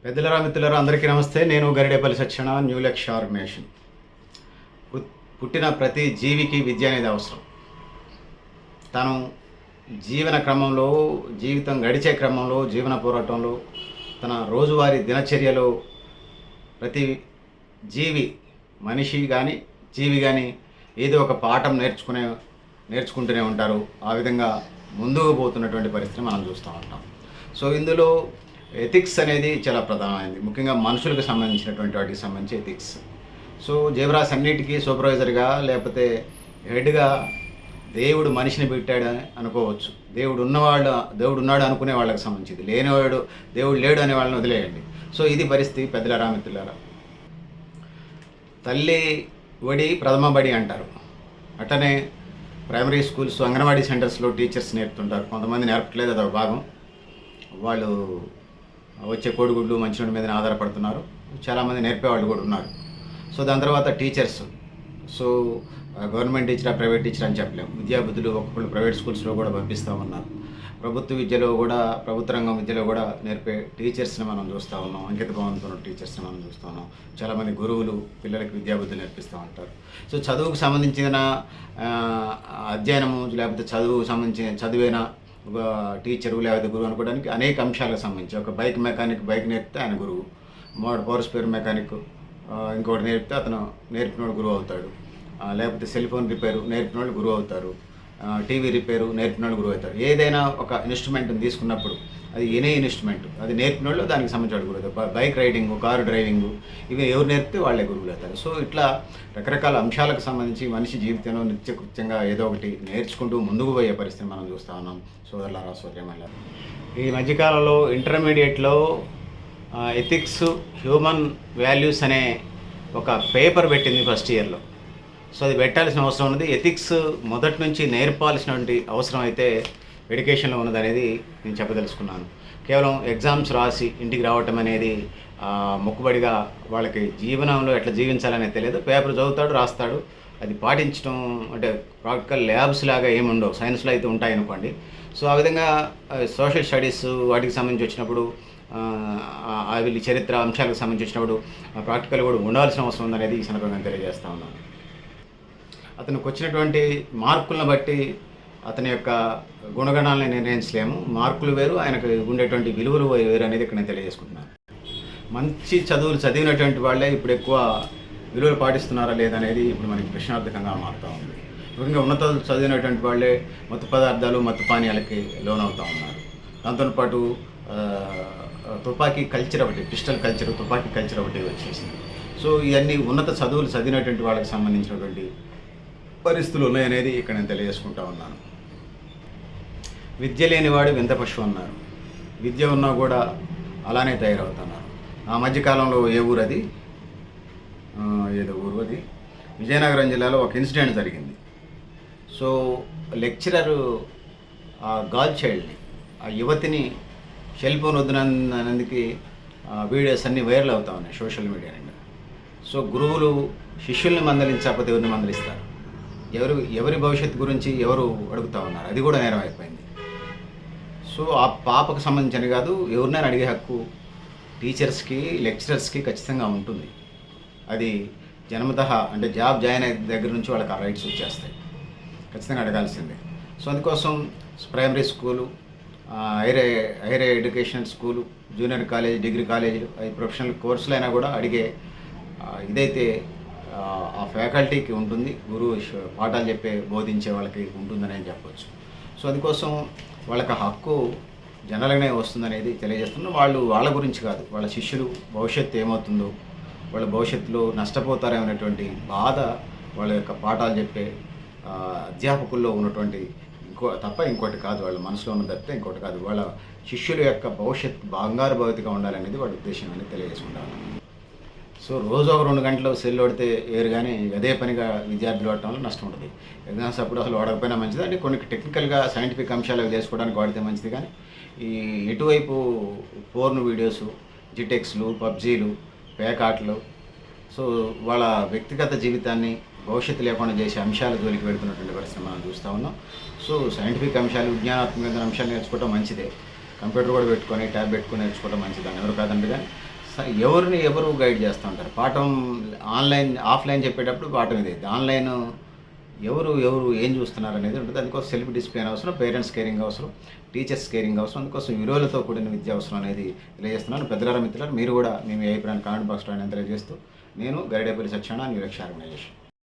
పెద్దలరా మిత్రులరా అందరికీ నమస్తే. నేను గరిడేపల్లి సత్యన, న్యూ లక్ష్య ఆర్గనైజేషన్. పుట్టిన ప్రతి జీవికి విద్య అనేది అవసరం. తను జీవన క్రమంలో, జీవితం గడిచే క్రమంలో, జీవన పోరాటంలో, తన రోజువారీ దినచర్యలో ప్రతి జీవి, మనిషి కానీ జీవి కానీ ఏదో ఒక పాఠం నేర్చుకుంటూనే ఉంటారు. ఆ విధంగా ముందుకు పోతున్నటువంటి పరిస్థితిని మనం చూస్తూ ఉంటాం. సో ఇందులో ఎథిక్స్ అనేది చాలా ప్రధానమైనది, ముఖ్యంగా మనుషులకు సంబంధించినటువంటి వాటికి సంబంధించి ఎథిక్స్. సో జీవరాశి అన్నిటికీ సూపర్వైజర్గా లేకపోతే హెడ్గా దేవుడు మనిషిని పెట్టాడని అనుకోవచ్చు. దేవుడు ఉన్నాడు అనుకునే వాళ్ళకి సంబంధించింది, లేనివాడు దేవుడు లేడు అనే వాళ్ళని వదిలేయండి. సో ఇది పరిస్థితి. పెద్దలరా మిత్రులారా, తల్లి ఒడి ప్రథమ బడి అంటారు. అట్లనే ప్రైమరీ స్కూల్స్, అంగన్వాడీ సెంటర్స్లో టీచర్స్ నేర్పుతుంటారు. కొంతమంది నేర్పట్లేదు, అదొక భాగం. వాళ్ళు వచ్చే కోడిగుడ్లు మంచినీటి మీద ఆధారపడుతున్నారు. చాలామంది నేర్పేవాళ్ళు కూడా ఉన్నారు. సో దాని తర్వాత టీచర్స్. సో గవర్నమెంట్ టీచరా, ప్రైవేట్ టీచర్ అని చెప్పలేము. విద్యాబుద్ధులు ఒక్కొక్కళ్ళు ప్రైవేట్ స్కూల్స్లో కూడా పంపిస్తామన్నారు. ప్రభుత్వ విద్యలో కూడా, ప్రభుత్వ రంగం విద్యలో కూడా నేర్పే టీచర్స్ని మనం చూస్తూ ఉన్నాం. అంకిత భావంతో టీచర్స్ని మనం చూస్తూ ఉన్నాం. చాలామంది గురువులు పిల్లలకి విద్యాబుద్ధులు నేర్పిస్తూ ఉంటారు. సో చదువుకు సంబంధించిన అధ్యయనము లేకపోతే చదువుకు సంబంధించిన చదివైన టీచరు లేకపోతే గురువు అనుకోవడానికి అనేక అంశాలకు సంబంధించి, ఒక బైక్ మెకానిక్ బైక్ నేర్పితే ఆయన గురువు, పవర్ స్పేర్ మెకానిక్ ఇంకోటి నేర్పితే అతను నేర్పినోడు గురువు అవుతాడు. లేకపోతే సెల్ ఫోన్ రిపేరు నేర్పినోళ్ళు గురువు అవుతారు. టీవీ రిపేరు నేర్పినోళ్ళు గురువు అవుతారు. ఏదైనా ఒక ఇన్స్ట్రుమెంట్ని తీసుకున్నప్పుడు అది ఎనీ ఇన్స్ట్రుమెంట్ అది నేర్పినోళ్ళు దానికి సంబంధించిన గురువు అవుతారు. బైక్ రైడింగు, కారు డ్రైవింగు ఇవి ఎవరు నేర్పితే వాళ్ళే గురువులు అవుతారు. సో ఇట్లా రకరకాల అంశాలకు సంబంధించి మనిషి జీవితంలో నిత్యకృత్యంగా ఏదో ఒకటి నేర్చుకుంటూ ముందుకు పోయే పరిస్థితి మనం చూస్తూ ఉన్నాం. సోదరులారా, సోదరీమణులారా, ఈ మధ్యకాలంలో ఇంటర్మీడియట్లో ఎథిక్స్, హ్యూమన్ వాల్యూస్ అనే ఒక పేపర్ పెట్టింది ఫస్ట్ ఇయర్లో. సో అది పెట్టాల్సిన అవసరం ఉన్నది. ఎథిక్స్ మొదటి నుంచి నేర్పాల్సినటువంటి అవసరం అయితే ఎడ్యుకేషన్లో ఉన్నదనేది నేను చెప్పదలుచుకున్నాను. కేవలం ఎగ్జామ్స్ రాసి ఇంటికి రావటం అనేది మొక్కుబడిగా వాళ్ళకి జీవనంలో ఎట్లా జీవించాలనేది తెలియదు. పేపర్ చదువుతాడు, రాస్తాడు. అది పాటించడం అంటే ప్రాక్టికల్ ల్యాబ్స్ లాగా ఏముండవు, సైన్స్లో అయితే ఉంటాయి అనుకోండి. సో ఆ విధంగా సోషల్ స్టడీస్ వాటికి సంబంధించి వచ్చినప్పుడు, వీళ్ళ చరిత్ర అంశాలకు సంబంధించి వచ్చినప్పుడు ప్రాక్టికల్ కూడా ఉండాల్సిన అవసరం ఉందనేది ఈ సందర్భంగా తెలియజేస్తా ఉన్నాను. అతనికి వచ్చినటువంటి మార్కులను బట్టి అతని యొక్క గుణగణాలను నిర్ణయించలేము. మార్కులు వేరు, ఆయనకు ఉండేటువంటి విలువలు వేరు అనేది ఇక్కడ నేను తెలియజేసుకుంటున్నాను. మంచి చదువులు చదివినటువంటి వాళ్ళే ఇప్పుడు ఎక్కువ విలువలు పాటిస్తున్నారా లేదనేది ఇప్పుడు మనకి ప్రశ్నార్థకంగా మారుతూ ఉంది. ముఖ్యంగా ఉన్నత చదివినటువంటి వాళ్ళే మత్తు పదార్థాలు, మత్తు పానీయాలకి లోనవుతూ ఉన్నారు. దాంతో పాటు తుపాకీ కల్చర్ ఒకటి, పిస్టల్ కల్చర్, తుపాకీ కల్చర్ ఒకటి వచ్చేసింది. సో ఇవన్నీ ఉన్నత చదువులు చదివినటువంటి వాళ్ళకి సంబంధించినటువంటి పరిస్థితులు ఉన్నాయనేది ఇక్కడ నేను తెలియజేసుకుంటా ఉన్నాను. విద్య లేనివాడు వింత పశువు అన్నారు. విద్య ఉన్నా కూడా అలానే తయారవుతున్నారు. ఆ మధ్యకాలంలో ఏదో ఊరు అది విజయనగరం జిల్లాలో ఒక ఇన్సిడెంట్ జరిగింది. సో లెక్చరరు ఆ గర్ల్ చైల్డ్ని, ఆ యువతిని సెల్ ఫోన్ వద్దునందుకు వీడియోస్ అన్నీ వైరల్ అవుతా ఉన్నాయి సోషల్ మీడియా నుండి. సో గురువులు శిష్యుల్ని మందలించకపోతే ఎవరిని మందలిస్తారు? ఎవరి భవిష్యత్తు గురించి ఎవరు అడుగుతూ ఉన్నారు? అది కూడా నేరం అయిపోయింది. సో ఆ పాపకు సంబంధించిన కాదు, ఎవరినైనా అడిగే హక్కు టీచర్స్కి, లెక్చరర్స్కి ఖచ్చితంగా ఉంటుంది. అది జన్మతః అంటే జాబ్ జాయిన్ అయిన దగ్గర నుంచి వాళ్ళకి ఆ రైట్స్ వచ్చేస్తాయి, ఖచ్చితంగా అడగాల్సిందే. సో అందుకోసం primary school, higher education school, junior college, degree కాలేజీలు, అవి ప్రొఫెషనల్ కోర్సులు అయినా కూడా అడిగే ఇదైతే ఆ ఫ్యాకల్టీకి ఉంటుంది, గురువు పాఠాలు బోధించే వాళ్ళకి ఉంటుందని చెప్పవచ్చు. సో అందుకోసం వాళ్ళకి హక్కు జనరల్గానే వస్తుందనేది తెలియజేస్తున్నాం. వాళ్ళ గురించి కాదు, వాళ్ళ శిష్యులు భవిష్యత్తు ఏమవుతుందో, వాళ్ళ భవిష్యత్తులో నష్టపోతారేమనేటువంటి బాధ వాళ్ళ యొక్క పాఠాలు చెప్పే అధ్యాపకుల్లో ఉన్నటువంటి ఇంకోటి కాదు. వాళ్ళ మనసులో ఉన్న తప్పితే ఇంకోటి కాదు. వాళ్ళ శిష్యుల యొక్క భవిష్యత్తు బంగారు భవితగా ఉండాలనేది వాళ్ళ ఉద్దేశం అని తెలియజేసుకుంటాను. సో రోజు ఒక 2 గంటలు సెల్ వాడితే వేరు, కానీ అదే పనిగా విద్యార్థులు వాడటం వల్ల నష్టం ఉంటుంది. ఎగ్జామ్స్ అప్పుడు అసలు వాడకపోయినా మంచిది, అంటే కొన్ని టెక్నికల్గా సైంటిఫిక్ అంశాలు చేసుకోవడానికి వాడితే మంచిది. కానీ ఈ ఎటువైపు పోర్న్ వీడియోసు, జిటెక్స్లు, పబ్జీలు, పేకాట్లు, సో వాళ్ళ వ్యక్తిగత జీవితాన్ని భవిష్యత్తు లేకుండా చేసే అంశాలు జోలికి పెడుతున్నటువంటి పరిస్థితి మనం చూస్తూ ఉన్నాం. సో సైంటిఫిక్ అంశాలు, విజ్ఞానాత్మకమైన అంశాలు నేర్చుకోవడం మంచిదే. కంప్యూటర్ కూడా పెట్టుకొని, ట్యాబ్ పెట్టుకొని నేర్చుకోవడం మంచిది, దాన్ని ఎవరు కాదండి. కానీ ఎవరిని ఎవరు గైడ్ చేస్తూ ఉంటారు. పాఠం ఆఫ్లైన్ చెప్పేటప్పుడు పాఠం ఇది. ఆన్లైన్ ఎవరు ఏం చూస్తున్నారు అనేది ఉంటుంది. అందుకోసం సెల్ఫ్ డిసిప్లిన్ అవసరం, పేరెంట్స్ కేరింగ్ అవసరం, టీచర్స్ కేరింగ్ అవసరం. అందుకోసం విలువలతో కూడిన విద్య అవసరం అనేది తెలియజేస్తున్నాను. పెద్దలారా, మిత్రులారా, మీరు కూడా మీ అభిప్రాయాన్ని కామెంట్ బాక్స్లో తెలియజేస్తూ, నేను గరిడేపల్లి సత్యనారాయణ, న్యూరక్ష ఆర్గనైజేషన్.